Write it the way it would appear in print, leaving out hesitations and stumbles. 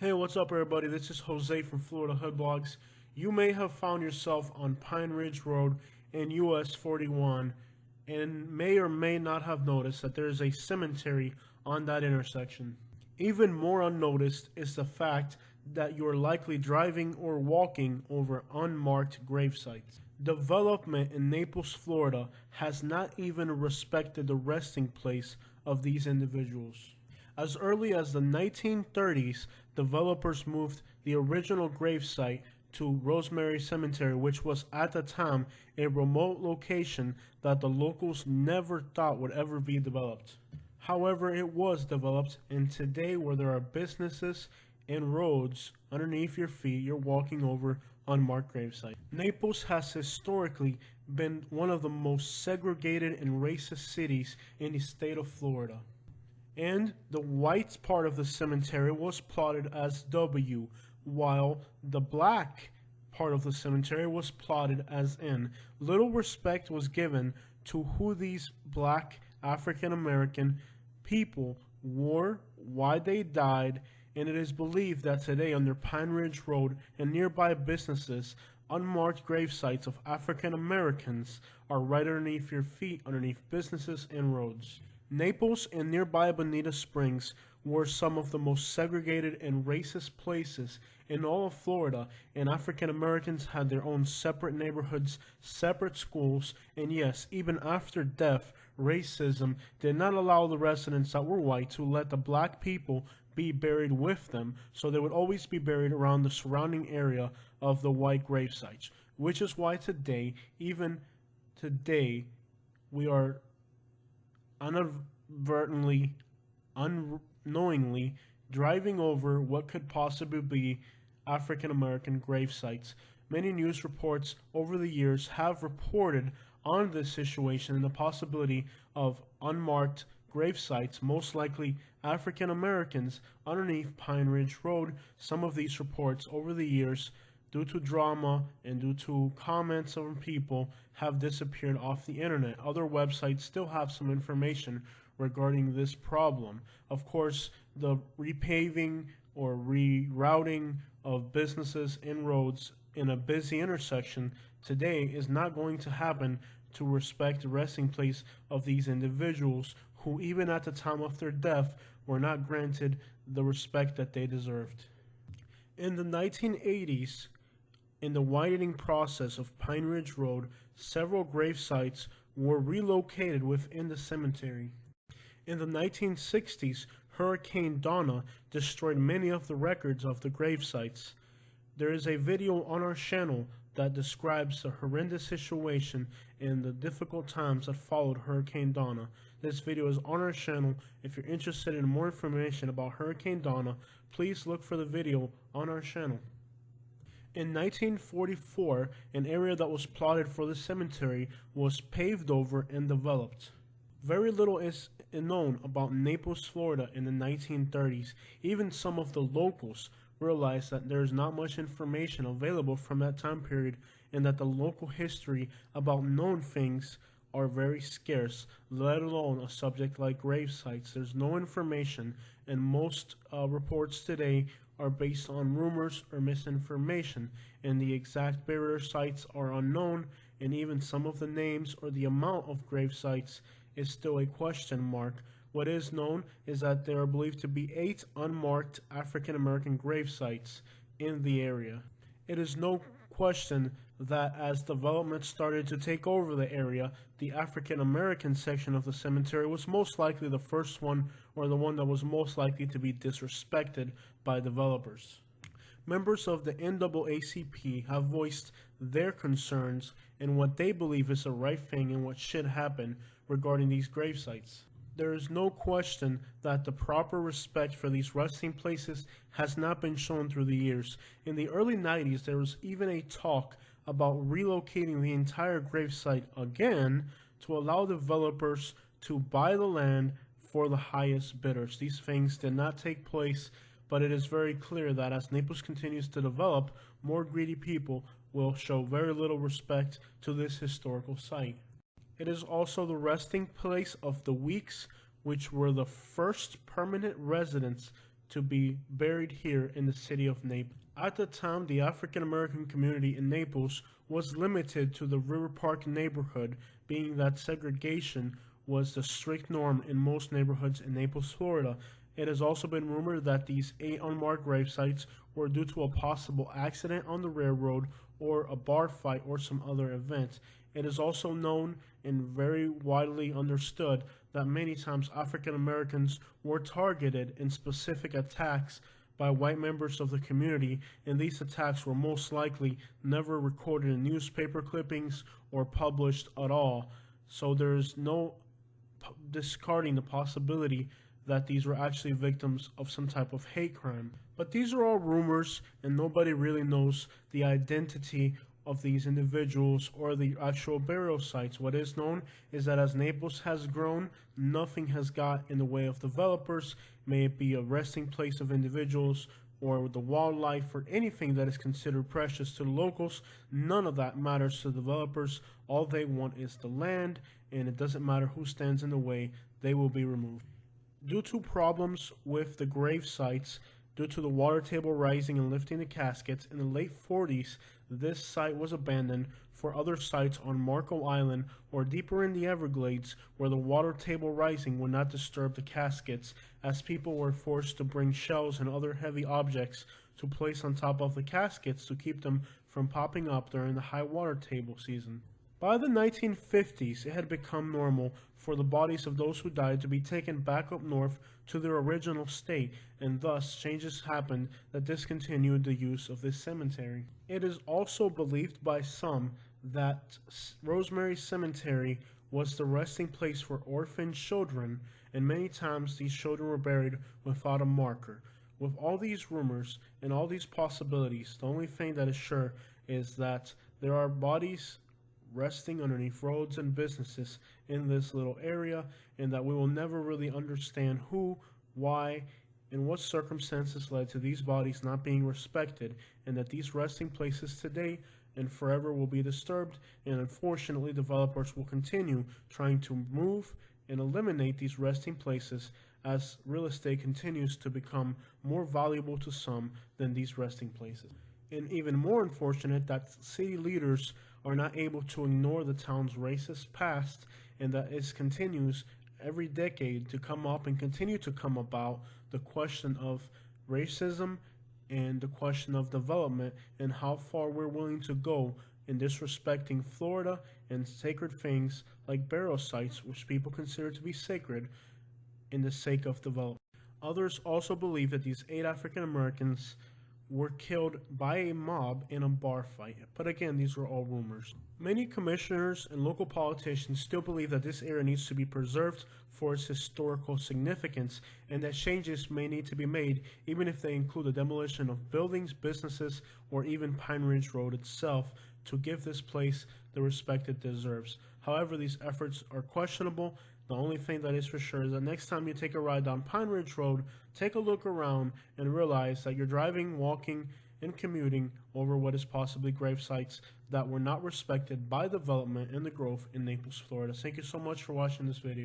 Hey, what's up, everybody? This is Jose from Florida Hood Blogs. You may have found yourself on Pine Ridge Road in US 41 and may or may not have noticed that there is a cemetery on that intersection. Even more unnoticed is the fact that you're likely driving or walking over unmarked grave sites. Development in Naples, Florida has not even respected the resting place of these individuals. As early as the 1930s, developers moved the original gravesite to Rosemary Cemetery, which was at the time a remote location that the locals never thought would ever be developed. However, it was developed, and today, where there are businesses and roads underneath your feet, you're walking over unmarked gravesites. Naples has historically been one of the most segregated and racist cities in the state of Florida. And the white part of the cemetery was plotted as W, while the black part of the cemetery was plotted as N. Little respect was given to who these black African American people were, why they died, and it is believed that today under Pine Ridge Road and nearby businesses, unmarked grave sites of African Americans are right underneath your feet, underneath businesses and roads. Naples and nearby Bonita Springs were some of the most segregated and racist places in all of Florida, and African Americans had their own separate neighborhoods, separate schools, and yes, even after death, racism did not allow the residents that were white to let the black people be buried with them, so they would always be buried around the surrounding area of the white grave sites, which is why today, even today, we are inadvertently, unknowingly driving over what could possibly be African American grave sites. Many news reports over the years have reported on this situation and the possibility of unmarked grave sites, most likely African Americans, underneath Pine Ridge Road. Some of these reports over the years, due to drama and due to comments from people, have disappeared off the internet. Other websites still have some information regarding this problem. Of course, the repaving or rerouting of businesses and roads in a busy intersection today is not going to happen to respect the resting place of these individuals who, even at the time of their death, were not granted the respect that they deserved. In the 1980s, in the widening process of Pine Ridge Road, several grave sites were relocated within the cemetery. In the 1960s, Hurricane Donna destroyed many of the records of the grave sites. There is a video on our channel that describes the horrendous situation and the difficult times that followed Hurricane Donna. This video is on our channel. If you're interested in more information about Hurricane Donna, please look for the video on our channel. In 1944, an area that was plotted for the cemetery was paved over and developed. Very little is known about Naples, Florida in the 1930s. Even some of the locals realized that there is not much information available from that time period, and that the local history about known things are very scarce, let alone a subject like grave sites. There's no information, and most reports today are based on rumors or misinformation, and the exact burial sites are unknown, and even some of the names or the amount of grave sites is still a question mark. What is known is that there are believed to be 8 unmarked African American grave sites in the area. It is no question that as development started to take over the area, the African American section of the cemetery was most likely the first one, or the one that was most likely to be disrespected by developers. Members of the NAACP have voiced their concerns and what they believe is the right thing and what should happen regarding these grave sites. There is no question that the proper respect for these resting places has not been shown through the years. In the early 90s, there was even a talk about relocating the entire gravesite again to allow developers to buy the land for the highest bidders. These things did not take place, but it is very clear that as Naples continues to develop, more greedy people will show very little respect to this historical site. It is also the resting place of the Weeks, which were the first permanent residents to be buried here in the city of Naples. At the time, the African American community in Naples was limited to the River Park neighborhood, being that segregation was the strict norm in most neighborhoods in Naples, Florida. It has also been rumored that these 8 unmarked grave sites were due to a possible accident on the railroad or a bar fight or some other event. It is also known and very widely understood that many times African Americans were targeted in specific attacks by white members of the community, and these attacks were most likely never recorded in newspaper clippings or published at all. So there's no discarding the possibility that these were actually victims of some type of hate crime. But these are all rumors, and nobody really knows the identity of these individuals or the actual burial sites. What is known is that as Naples has grown, nothing has got in the way of developers, may it be a resting place of individuals or the wildlife or anything that is considered precious to the locals. None of that matters to developers. All they want is the land, and it doesn't matter who stands in the way, they will be removed. Due to problems with the grave sites, due to the water table rising and lifting the caskets, in the late 40s, this site was abandoned for other sites on Marco Island or deeper in the Everglades, where the water table rising would not disturb the caskets, as people were forced to bring shells and other heavy objects to place on top of the caskets to keep them from popping up during the high water table season. By the 1950s, it had become normal for the bodies of those who died to be taken back up north to their original state, and thus changes happened that discontinued the use of this cemetery. It is also believed by some that Rosemary Cemetery was the resting place for orphan children, and many times these children were buried without a marker. With all these rumors and all these possibilities, the only thing that is sure is that there are bodies resting underneath roads and businesses in this little area, and that we will never really understand who, why, and what circumstances led to these bodies not being respected, and that these resting places today and forever will be disturbed, and unfortunately developers will continue trying to move and eliminate these resting places as real estate continues to become more valuable to some than these resting places. And even more unfortunate that city leaders are not able to ignore the town's racist past, and that it continues every decade to come up and continue to come about the question of racism and the question of development and how far we're willing to go in disrespecting Florida and sacred things like burial sites, which people consider to be sacred, in the sake of development. Others also believe that these 8 African Americans were killed by a mob in a bar fight. But again, these are all rumors. Many commissioners and local politicians still believe that this area needs to be preserved for its historical significance, and that changes may need to be made, even if they include the demolition of buildings, businesses, or even Pine Ridge Road itself, to give this place the respect it deserves. However, these efforts are questionable. The only thing that is for sure is that next time you take a ride down Pine Ridge Road, take a look around and realize that you're driving, walking, and commuting over what is possibly grave sites that were not respected by development and the growth in Naples, Florida. Thank you so much for watching this video.